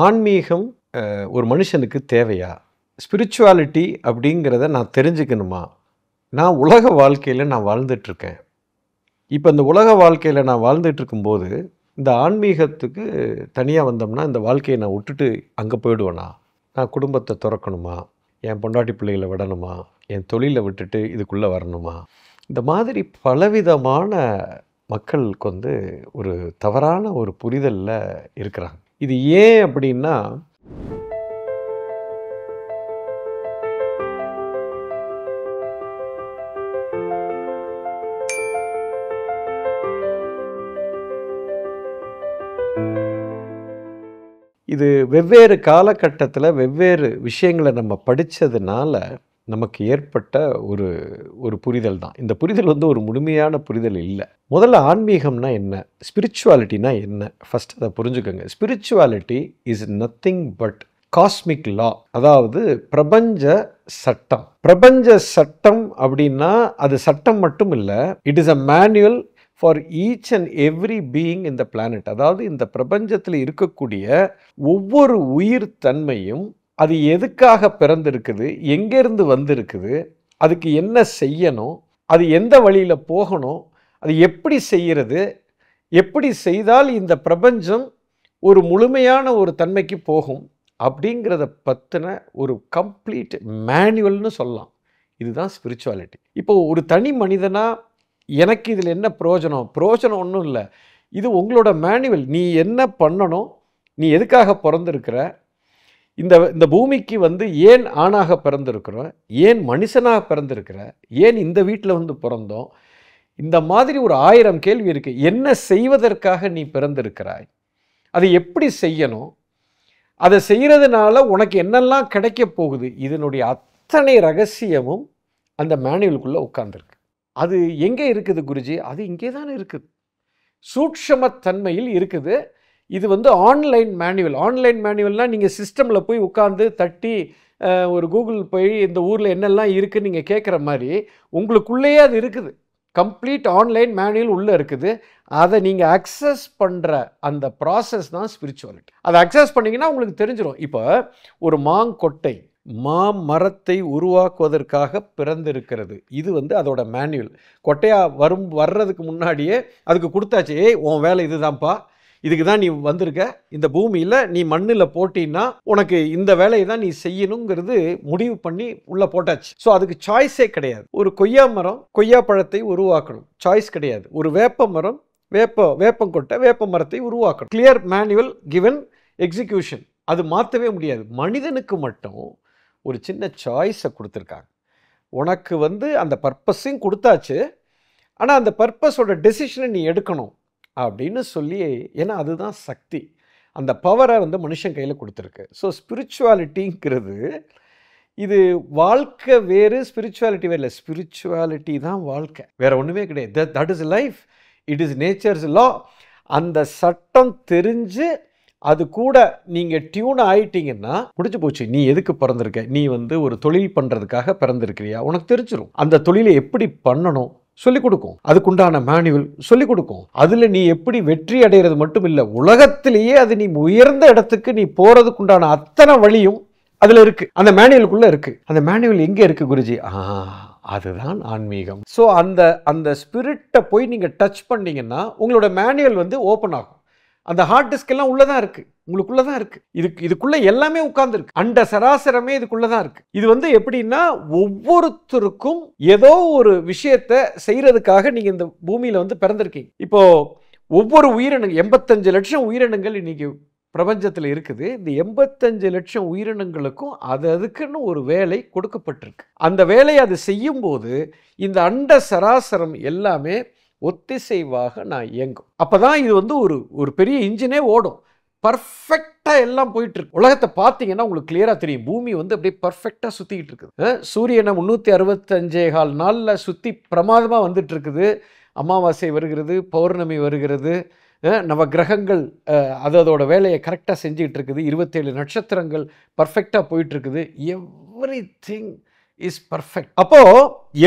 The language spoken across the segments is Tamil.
ஆன்மீகம் ஒரு மனுஷனுக்கு தேவையா? ஸ்பிரிச்சுவாலிட்டி அப்படிங்கிறத நான் தெரிஞ்சுக்கணுமா? நான் உலக வாழ்க்கையில் நான் வாழ்ந்துட்டுருக்கேன். இப்போ இந்த உலக வாழ்க்கையில் நான் வாழ்ந்துட்டுருக்கும்போது, இந்த ஆன்மீகத்துக்கு தனியாக வந்தோம்னா, இந்த வாழ்க்கையை நான் விட்டுட்டு அங்கே போயிடுவேனா? நான் குடும்பத்தை துறக்கணுமா? என் பொண்டாட்டி பிள்ளைகளை விடணுமா? என் தொழிலை விட்டுட்டு இதுக்குள்ளே வரணுமா? இந்த மாதிரி பலவிதமான மக்களுக்கு ஒரு தவறான ஒரு புரிதலில் இருக்கிறாங்க. இது ஏன் அப்படின்னா, இது வெவ்வேறு காலகட்டத்தில் வெவ்வேறு விஷயங்களை நம்ம படித்ததுனால நமக்கு ஏற்பட்ட ஒரு ஒரு புரிதல் தான். இந்த புரிதல் ஒரு முழுமையான புரிதல் இல்லை. முதல்ல ஆன்மீகம்னா என்ன? ஸ்பிரிச்சுவாலிட்டினா என்ன? ஃபர்ஸ்ட் அதை புரிஞ்சுக்கோங்க. Spirituality is nothing but cosmic law, அதாவது பிரபஞ்ச சட்டம். பிரபஞ்ச சட்டம் அப்படின்னா அது சட்டம் மட்டும் இல்லை, it is a manual for each and every being in the planet. அதாவது இந்த பிரபஞ்சத்தில் இருக்கக்கூடிய ஒவ்வொரு உயிர் தன்மையும் அது எதுக்காக பிறந்திருக்குது, எங்கேருந்து வந்திருக்குது, அதுக்கு என்ன செய்யணும், அது எந்த வழியில் போகணும், அது எப்படி செய்கிறது, எப்படி செய்தால் இந்த பிரபஞ்சம் ஒரு முழுமையான ஒரு தன்மைக்கு போகும் அப்படிங்கிறத பற்றின ஒரு கம்ப்ளீட் மேனுவல்னு சொல்லலாம். இதுதான் ஸ்பிரிச்சுவாலிட்டி. இப்போ ஒரு தனி மனிதனாக எனக்கு இதில் என்ன பிரயோஜனம் ஒன்றும் இல்லை. இது உங்களோட மேனுவல். நீ என்ன பண்ணணும், நீ எதுக்காக பிறந்திருக்கிற, இந்த பூமிக்கு ஏன் ஆணாக பிறந்திருக்கிறோம், ஏன் மனுஷனாக பிறந்திருக்கிற, ஏன் இந்த வீட்டில் பிறந்தோம், இந்த மாதிரி ஒரு 1000 கேள்வி இருக்குது. என்ன செய்வதற்காக நீ பிறந்திருக்கிறாய், அதை எப்படி செய்யணும், அதை செய்கிறதுனால உனக்கு என்னெல்லாம் கிடைக்க போகுது, இதனுடைய அத்தனை ரகசியமும் அந்த மேனுவலுக்குள்ளே உட்கார்ந்துருக்கு. அது எங்கே இருக்குது குருஜி? அது இங்கே தான் இருக்குது, சூட்சமத்தன்மையில் இருக்குது. இது ஆன்லைன் மேனுவல். ஆன்லைன் மேனுவல்னால் நீங்கள் சிஸ்டமில் போய் உட்காந்து தட்டி ஒரு கூகுள் போய் இந்த ஊரில் என்னெல்லாம் இருக்குதுன்னு நீங்கள் கேட்குற மாதிரி உங்களுக்குள்ளேயே அது இருக்குது. கம்ப்ளீட் ஆன்லைன் மேனுவல் உள்ளே இருக்குது. அதை நீங்கள் அக்சஸ் பண்ணுற அந்த ப்ராசஸ் தான் ஸ்பிரிச்சுவாலிட்டி. அதை அக்சஸ் பண்ணிங்கன்னா உங்களுக்கு தெரிஞ்சிடும். இப்போ ஒரு மாங்கொட்டை மாமரத்தை உருவாக்குவதற்காக பிறந்திருக்கிறது. இது அதோட மேனுவல். கொட்டையாக வர்றதுக்கு முன்னாடியே அதுக்கு கொடுத்தாச்சு, ஏய் உன் வேலை இதுதான்ப்பா, இதுக்கு தான் நீ வந்திருக்க, இந்த பூமியில் நீ மண்ணில் போட்டின்னா உனக்கு இந்த வேலையை தான் நீ செய்யணுங்கிறது முடிவு பண்ணி உள்ளே போட்டாச்சு. ஸோ அதுக்கு சாய்ஸே கிடையாது. ஒரு கொய்யா மரம் கொய்யா பழத்தை உருவாக்கணும், சாய்ஸ் கிடையாது. ஒரு வேப்ப மரம் வேப்பங்கொட்டை வேப்ப மரத்தை உருவாக்கணும். Clear manual given, execution. அது மாற்றவே முடியாது. மனிதனுக்கு மட்டும் ஒரு சின்ன சாய்ஸை கொடுத்துருக்காங்க. உனக்கு அந்த பர்பஸையும் கொடுத்தாச்சு, ஆனால் அந்த பர்பஸோட டெசிஷனை நீ எடுக்கணும் அப்படின்னு சொல்லி, ஏன்னா அதுதான் சக்தி. அந்த பவரை மனுஷன் கையில் கொடுத்துருக்கு. ஸோ ஸ்பிரிச்சுவாலிட்டிங்கிறது இது வாழ்க்கை வேறு, ஸ்பிரிச்சுவாலிட்டி வேறு இல்லை. ஸ்பிரிச்சுவாலிட்டி தான் வாழ்க்கை, வேறு ஒன்றுமே கிடையாது. That is life, it is nature's law. அந்த சட்டம் தெரிஞ்சு அது கூட நீங்கள் டியூன் ஆகிட்டீங்கன்னா முடிஞ்சு போச்சு. நீ எதுக்கு பிறந்திருக்க, நீ ஒரு தொழில் பண்ணுறதுக்காக பிறந்திருக்கிறியா, உனக்கு தெரிஞ்சிடும். அந்த தொழிலை எப்படி பண்ணணும் சொல்லிக் கொடுக்கும், அதுக்குண்டான மேனுவல் சொல்லிக் கொடுக்கும். அதில் நீ எப்படி வெற்றி அடைகிறது மட்டும் இல்லை, உலகத்திலேயே அது நீ உயர்ந்த இடத்துக்கு நீ போகிறதுக்குண்டான அத்தனை வழியும் அதில் இருக்குது, அந்த மேனுவலுக்குள்ளே இருக்குது. அந்த மேனுவல் எங்கே இருக்குது குருஜி? அதுதான் ஆன்மீகம். ஸோ அந்த ஸ்பிரிட்டை போய் நீங்கள் டச் பண்ணிங்கன்னா உங்களோட மேனுவல் ஓப்பன் ஆகும். அந்த ஹார்ட் டிஸ்க் எல்லாம் உள்ளதான் இருக்கு, உங்களுக்குள்ள தான் இருக்கு. இதுக்குள்ள எல்லாமே உட்கார்ந்துருக்கு. அண்ட சராசரமே இதுக்குள்ள தான் இருக்கு. இது எப்படின்னா, ஒவ்வொருத்தருக்கும் ஏதோ ஒரு விஷயத்தை செய்யறதுக்காக நீங்க இந்த பூமியில பிறந்திருக்கீங்க. இப்போ ஒவ்வொரு உயிரினங்கள் 85 லட்சம் உயிரினங்கள் இன்னைக்கு பிரபஞ்சத்தில் இருக்குது. இந்த 85 லட்சம் உயிரினங்களுக்கும் அதுக்குன்னு ஒரு வேலை கொடுக்கப்பட்டிருக்கு. அந்த வேலையை அது செய்யும் போது இந்த அண்ட சராசரம் எல்லாமே ஒத்திசைவாக நான் இயங்கும். அப்பதான் இது ஒரு பெரிய இன்ஜினே ஓடும். பர்ஃபெக்டாக எல்லாம் போயிட்டு இருக்கு. உலகத்தை பார்த்தீங்கன்னா உங்களுக்கு கிளியராக தெரியும். பூமி அப்படியே பர்ஃபெக்டாக சுற்றிக்கிட்டு இருக்குது. சூரியனை 365 நாளில் சுற்றி பிரமாதமாக வந்துட்டு இருக்குது. அமாவாசை வருகிறது, பௌர்ணமி வருகிறது, நவ கிரகங்கள் அதோட வேலையை கரெக்டாக செஞ்சுக்கிட்டு இருக்குது. 27 நட்சத்திரங்கள் பர்ஃபெக்டாக போயிட்டு இருக்குது. Every thing is perfect. அப்போ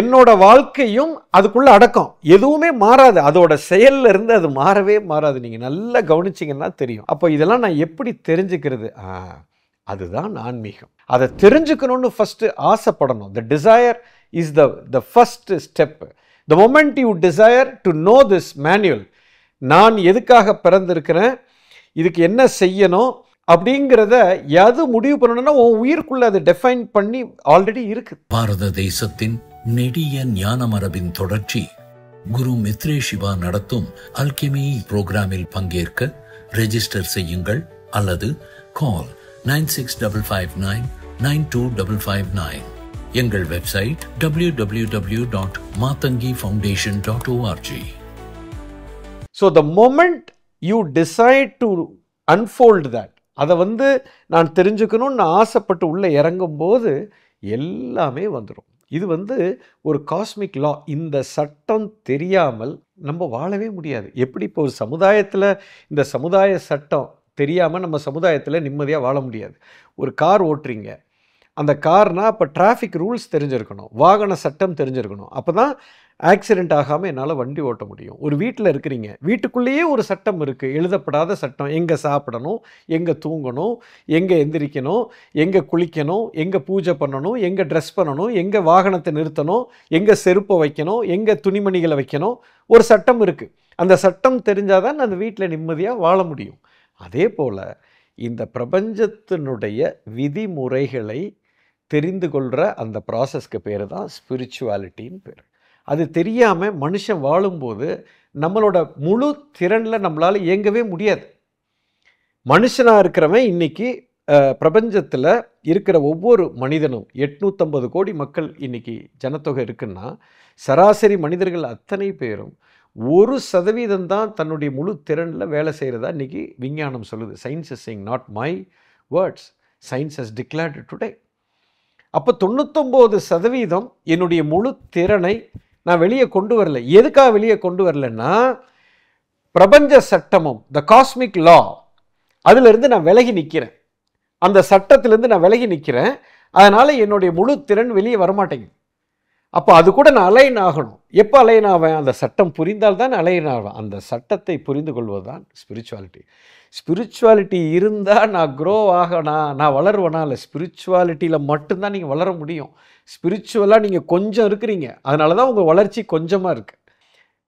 என்னோட வாழ்க்கையும் அதுக்குள்ள அடக்கம், எதுவுமே மாறாது, அதோட செயல்ல இருந்து அது மாறவே மாறாது. நீங்க நல்லா கவனிச்சிங்கன்னா தெரியும். அப்போ இதெல்லாம் நான் எப்படி தெரிஞ்சுக்கிறது? அதுதான் ஆன்மீகம். அதை தெரிஞ்சுக்கணும்னு ஃபர்ஸ்ட் ஆசைப்படணும். The desire is the first step. The moment you desire to know this manual, நான் எதுக்காக பிறந்திருக்கிறேன், இதுக்கு என்ன செய்யணும் அப்படிங்கிறத எது முடிவு பண்ணணும்னா உன் உயிருக்குள்ள அதை டெஃபைன் பண்ணி ஆல்ரெடி இருக்கு. பாரத தேசத்தின் நெடிய ஞான மரபின் தொடர்ச்சி குரு மித்ரே சிவா நடத்தும் அல்கெமி புரோகிராமில் பங்கேற்க ரெஜிஸ்டர் செய்யுங்கள் அல்லது கால் 9655992559. எங்கள் website www.matangifoundation.org. So the moment you decide to unfold that, அதை நான் தெரிஞ்சுக்கணும்னு ஆசைப்பட்டு உள்ளே இறங்கும்போது எல்லாமே வந்துடும். இது ஒரு காஸ்மிக் லா. இந்த சட்டம் தெரியாமல் நம்ம வாழவே முடியாது. எப்படி இப்போ ஒரு சமுதாயத்தில் இந்த சமுதாய சட்டம் தெரியாமல் நம்ம சமுதாயத்தில் நிம்மதியாக வாழ முடியாது. ஒரு கார் ஓட்டுறீங்க, அந்த கார்னால் அப்போ டிராஃபிக் ரூல்ஸ் தெரிஞ்சிருக்கணும், வாகன சட்டம் தெரிஞ்சிருக்கணும், அப்போ தான் ஆக்சிடெண்ட் ஆகாமல் என்னால் வண்டி ஓட்ட முடியும். ஒரு வீட்டில் இருக்கிறீங்க, வீட்டுக்குள்ளேயே ஒரு சட்டம் இருக்குது, எழுதப்படாத சட்டம். எங்கே சாப்பிடணும், எங்கே தூங்கணும், எங்கே எந்திரிக்கணும், எங்கே குளிக்கணும், எங்கே பூஜை பண்ணணும், எங்கே ட்ரெஸ் பண்ணணும், எங்கே வாகனத்தை நிறுத்தணும், எங்கே செருப்பை வைக்கணும், எங்கே துணிமணிகளை வைக்கணும், ஒரு சட்டம் இருக்குது. அந்த சட்டம் தெரிஞ்சால் தான் அந்த வீட்டில் நிம்மதியாக வாழ முடியும். அதே போல் இந்த பிரபஞ்சத்தினுடைய விதிமுறைகளை தெரிந்து கொள்கிற அந்த ப்ராசஸ்க்கு பேர் தான் ஸ்பிரிச்சுவாலிட்டின்னு பேர். அது தெரியாமல் மனுஷன் வாழும்போது நம்மளோட முழு திறனில் நம்மளால் இயங்கவே முடியாது. மனுஷனாக இருக்கிறவன் இன்னைக்கு பிரபஞ்சத்தில் இருக்கிற ஒவ்வொரு மனிதனும் 850 கோடி மக்கள் இன்னைக்கு ஜனத்தொகை இருக்குன்னா, சராசரி மனிதர்கள் அத்தனை பேரும் 1% தான் தன்னுடைய முழு திறனில் வேலை செய்கிறதா இன்றைக்கி விஞ்ஞானம் சொல்லுது. Science is saying, not my words, science has declared today. அப்போ 99% என்னுடைய முழு திறனை நான் வெளியே கொண்டு வரல. எதுக்காக வெளியே கொண்டு வரலன்னா, பிரபஞ்ச சட்டமும் த காஸ்மிக் லா அதிலிருந்து நான் விலகி நிற்கிறேன், அந்த சட்டத்திலேருந்து நான் விலகி நிற்கிறேன். அதனால் என்னுடைய முழு திறன் வெளியே வரமாட்டேங்குது. அப்போ அது கூட நான் அலைன் ஆகணும். எப்போ அலைன் ஆவேன்? அந்த சட்டம் புரிந்தால் தான் அலைன் ஆவேன். அந்த சட்டத்தை புரிந்து கொள்வது தான் ஸ்பிரிச்சுவாலிட்டி. ஸ்பிரிச்சுவாலிட்டி இருந்தால் நான் க்ரோ ஆகணா, நான் வளருவேனா? இல்லை, ஸ்பிரிச்சுவாலிட்டியில் மட்டும்தான் நீங்கள் வளர முடியும். ஸ்பிரிச்சுவலாக நீங்கள் கொஞ்சம் இருக்கிறீங்க, அதனால தான் உங்கள் வளர்ச்சி கொஞ்சமாக இருக்குது.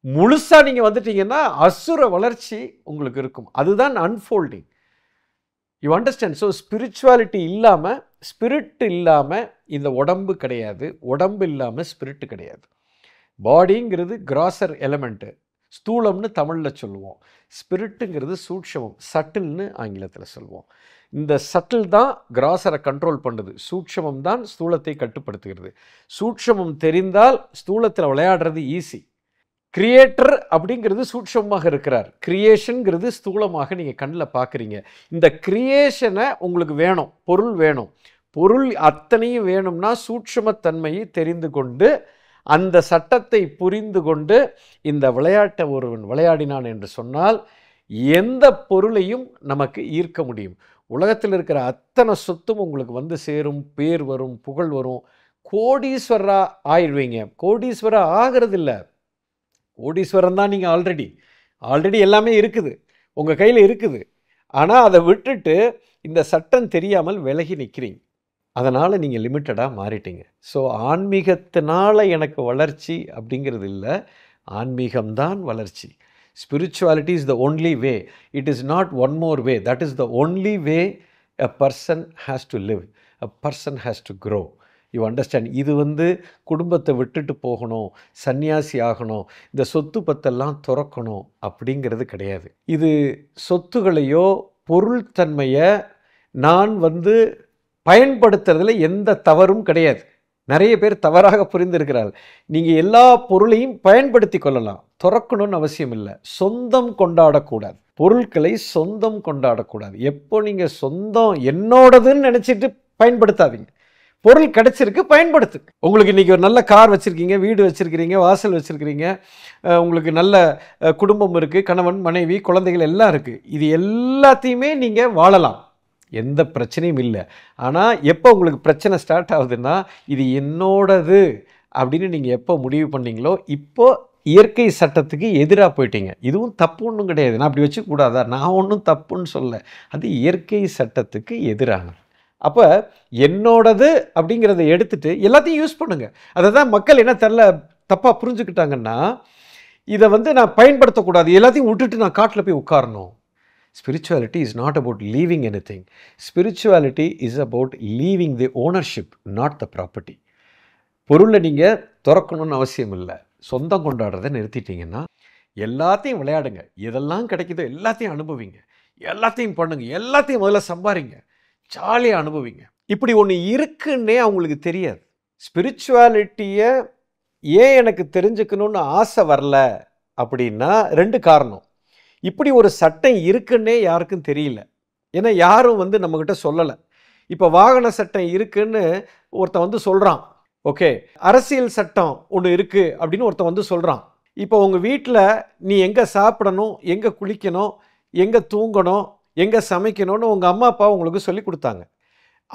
முழுசாக நீங்கள் வந்துட்டீங்கன்னா அசுர வளர்ச்சி உங்களுக்கு இருக்கும். அதுதான் unfolding. You understand? So spirituality இல்லாமல், ஸ்பிரிட் இல்லாமல் இந்த உடம்பு கிடையாது, உடம்பு இல்லாமல் ஸ்பிரிட்டு கிடையாது. பாடிங்கிறது கிராசர் எலமெண்ட்டு, ஸ்தூலம்னு தமிழில் சொல்லுவோம். ஸ்பிரிட்டுங்கிறது சூட்சமம், சட்டில்னு ஆங்கிலத்தில் சொல்லுவோம். இந்த சட்டில் தான் கிராசரை கண்ட்ரோல் பண்ணுது, சூட்சமம் தான் ஸ்தூலத்தை கட்டுப்படுத்துகிறது. சூட்சமம் தெரிந்தால் ஸ்தூலத்தில் விளையாடுறது ஈஸி. கிரியேட்டர் அப்படிங்கிறது சூட்சமாக இருக்கிறார், கிரியேஷனுங்கிறது ஸ்தூலமாக நீங்கள் கண்ணில் பார்க்குறீங்க. இந்த கிரியேஷனை உங்களுக்கு வேணும், பொருள் வேணும். பொருள் அத்தனையும் வேணும்னா சூட்சமத்தன்மையை தெரிந்து கொண்டு, அந்த சட்டத்தை புரிந்து கொண்டு இந்த விளையாட்டை ஒருவன் விளையாடினான் என்று சொன்னால் எந்த பொருளையும் நமக்கு ஈர்க்க முடியும். உலகத்தில் இருக்கிற அத்தனை சொத்தும் உங்களுக்கு சேரும், பேர் வரும், புகழ் வரும், கோடீஸ்வரா ஆயிடுவீங்க. கோடீஸ்வரா ஆகிறது இல்லை, கோடீஸ்வரன் தான் நீங்கள். ஆல்ரெடி எல்லாமே இருக்குது, உங்கள் கையில் இருக்குது. ஆனால் அதை விட்டுட்டு இந்த சட்டம் தெரியாமல் விலகி நிற்கிறீங்க. அதனால் நீங்கள் லிமிட்டடாக மாறிட்டீங்க. ஸோ ஆன்மீகத்தினால் எனக்கு வளர்ச்சி அப்படிங்கிறது இல்லை, ஆன்மீகம்தான் வளர்ச்சி. Spirituality is the only way. It is not one more way. That is the only way a person has to live, a person has to grow. You understand? இது குடும்பத்தை விட்டுட்டு போகணும், சன்னியாசி ஆகணும், இந்த சொத்து பத்தெல்லாம் துறக்கணும் அப்படிங்கிறது கிடையாது. இது சொத்துகளையோ பொருள்தன்மையை நான் பயன்படுத்துறதுல எந்த தவறும் கிடையாது. நிறைய பேர் தவறாக புரிந்திருக்கிறார்கள். நீங்கள் எல்லா பொருளையும் பயன்படுத்தி கொள்ளலாம், துறக்கணும்னு அவசியம் இல்லை. சொந்தம் கொண்டாடக்கூடாது, பொருட்களை சொந்தம் கொண்டாடக்கூடாது. எப்போ நீங்கள் சொந்தம் என்னோடதுன்னு நினச்சிட்டு பயன்படுத்தாதீங்க. பொருள் கிடைச்சிருக்கு, பயன்படுத்து. உங்களுக்கு இன்றைக்கி ஒரு நல்ல கார் வச்சுருக்கீங்க, வீடு வச்சுருக்கிறீங்க, வாசல் வச்சுருக்கிறீங்க, உங்களுக்கு நல்ல குடும்பம் இருக்குது, கணவன் மனைவி குழந்தைகள் எல்லாம் இருக்குது. இது எல்லாத்தையுமே நீங்கள் வாழலாம். எந்த பிரச்சனையும் இல்லை. ஆனால் எப்போ உங்களுக்கு பிரச்சனை ஸ்டார்ட் ஆகுதுன்னா, இது என்னோடது அப்படின்னு நீங்கள் எப்போ முடிவு பண்ணீங்களோ, இப்போது இயற்கை சட்டத்துக்கு எதிராக போயிட்டீங்க. இதுவும் தப்பு ஒன்றும் கிடையாது. நான் அப்படி வச்சுக்கூடாதா? நான் ஒன்றும் தப்புன்னு சொல்ல. அது இயற்கை சட்டத்துக்கு எதிரானது. அப்போ என்னோடது அப்படிங்கிறத எடுத்துட்டு எல்லாத்தையும் யூஸ் பண்ணுங்கள். அதை தான் மக்கள் என்ன தெரில தப்பாக புரிஞ்சுக்கிட்டாங்கன்னா, இதை நான் பயன்படுத்தக்கூடாது, எல்லாத்தையும் விட்டுட்டு நான் காட்டில் போய் உட்காரணும். Spirituality is not about leaving anything. Spirituality is about leaving the ownership, not the property. பொருளை நீங்கள் திறக்கணும்னு அவசியம் இல்லை. சொந்தம் கொண்டாடுறதை நிறுத்திட்டீங்கன்னா எல்லாத்தையும் விளையாடுங்க. எதெல்லாம் கிடைக்குதோ எல்லாத்தையும் அனுபவிங்க, எல்லாத்தையும் பண்ணுங்க, எல்லாத்தையும் முதல்ல சம்பாதிங்க, ஜாலியாக அனுபவிங்க. இப்படி ஒன்று இருக்குன்னே அவங்களுக்கு தெரியாது. ஸ்பிரிச்சுவாலிட்டியை ஏன் எனக்கு தெரிஞ்சுக்கணும்னு ஆசை வரல அப்படின்னா 2 காரணம். இப்படி ஒரு சட்டம் இருக்குன்னே யாருக்கும் தெரியல. ஏன்னா யாரும் நம்மக்கிட்ட சொல்லலை. இப்போ வாகன சட்டம் இருக்குன்னு ஒருத்தன் சொல்கிறான். ஓகே, அரசியல் சட்டம் ஒன்று இருக்குது அப்படின்னு ஒருத்தன் சொல்கிறான். இப்போ உங்கள் வீட்டில் நீ எங்கே சாப்பிடணும், எங்கே குளிக்கணும், எங்கே தூங்கணும், எங்கே சமைக்கணும்னு உங்கள் அம்மா அப்பா உங்களுக்கு சொல்லி கொடுத்தாங்க.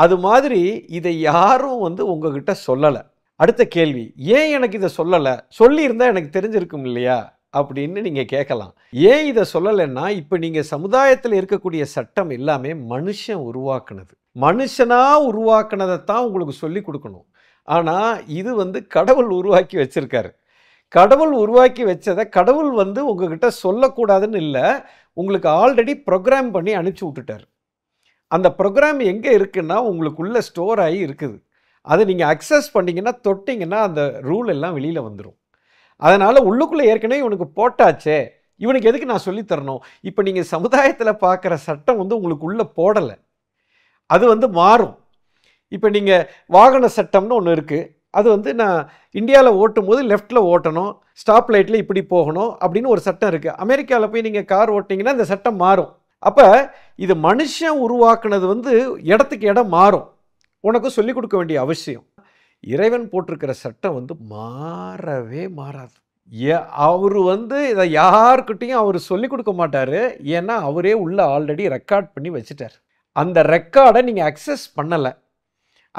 அது மாதிரி இதை யாரும் உங்ககிட்ட சொல்லலை. அடுத்த கேள்வி, ஏன் எனக்கு இதை சொல்லலை? சொல்லியிருந்தால் எனக்கு தெரிஞ்சிருக்கும் இல்லையா அப்படின்னு நீங்கள் கேட்கலாம். ஏன் இதை சொல்லலைன்னா, இப்போ நீங்கள் சமுதாயத்தில் இருக்கக்கூடிய சட்டம் எல்லாமே மனுஷன் உருவாக்குனது. மனுஷனாக உருவாக்குனதை தான் உங்களுக்கு சொல்லி கொடுக்கணும். ஆனால் இது கடவுள் உருவாக்கி வச்சிருக்காரு. கடவுள் உருவாக்கி வச்சதை கடவுள் உங்ககிட்ட சொல்லக்கூடாதுன்னு இல்லை, உங்களுக்கு ஆல்ரெடி ப்ரோக்ராம் பண்ணி அனுப்பிச்சி விட்டுட்டார். அந்த ப்ரோக்ராம் எங்கே இருக்குன்னா உங்களுக்குள்ளே ஸ்டோர் ஆகி இருக்குது. அதை நீங்கள் அக்சஸ் பண்ணிங்கன்னா, தொட்டிங்கன்னா அந்த ரூல் எல்லாம் வெளியில் வந்துடும். அதனால் உள்ளுக்குள்ளே ஏற்கனவே இவனுக்கு போட்டாச்சே, இவனுக்கு எதுக்கு நான் சொல்லித்தரணும்? இப்போ நீங்கள் சமுதாயத்தில் பார்க்குற சட்டம் உங்களுக்கு உள்ளே போடலை, அது மாறும். இப்போ நீங்கள் வாகன சட்டம்னு ஒன்று இருக்குது. அது நான் இந்தியாவில் ஓட்டும் போது லெஃப்ட்டில் ஓட்டணும், ஸ்டாப் லைட்டில் இப்படி போகணும் அப்படின்னு ஒரு சட்டம் இருக்குது. அமெரிக்காவில் போய் நீங்கள் கார் ஓட்டிங்கன்னா இந்த சட்டம் மாறும். அப்போ இது மனுஷன் உருவாக்குனது இடத்துக்கு இடம் மாறும். உனக்கு சொல்லிக் கொடுக்க வேண்டிய அவசியம். இறைவன் போட்டிருக்கிற சட்டம் மாறவே மாறாது. அவர் இதை யாருக்கிட்டையும் அவர் சொல்லிக் கொடுக்க மாட்டார். ஏன்னா அவரே உள்ள ஆல்ரெடி ரெக்கார்ட் பண்ணி வச்சுட்டார். அந்த ரெக்கார்டை நீங்கள் அக்சஸ் பண்ணலை.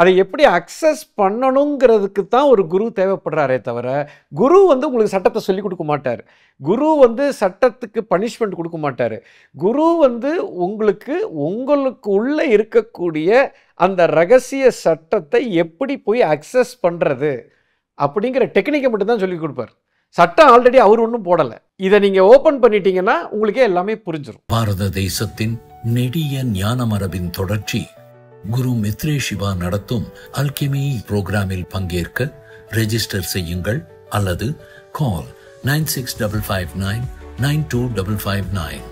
அதை எப்படி அக்சஸ் பண்ணணுங்கிறதுக்கு தான் ஒரு குரு தேவைப்படுறாரே தவிர, குரு உங்களுக்கு சட்டத்தை சொல்லிக் கொடுக்க மாட்டார். குரு சட்டத்துக்கு பனிஷ்மெண்ட் கொடுக்க மாட்டார். குரு உங்களுக்கு உள்ளே இருக்கக்கூடிய அந்த ரகசிய சட்டத்தை எப்படி போய் அக்சஸ் பண்ணுறது அப்படிங்கிற டெக்னிக்கை மட்டும் தான் சொல்லிக் கொடுப்பார். சட்டம் ஆல்ரெடி அவர் ஒன்றும் போடலை. இதை நீங்கள் ஓப்பன் பண்ணிட்டீங்கன்னா உங்களுக்கே எல்லாமே புரிஞ்சிடும். பாரத தேசத்தின் நெடிய ஞான மரபின் தொடர்ச்சி குரு மித்ரே சிவா நடத்தும் அல்கெமி புரோகிராமில் பங்கேற்க ரெஜிஸ்டர் செய்யுங்கள் அல்லது கால் 9655992559.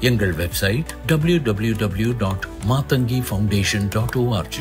எங்கள் வெப்சைட் www.matangifoundation.org.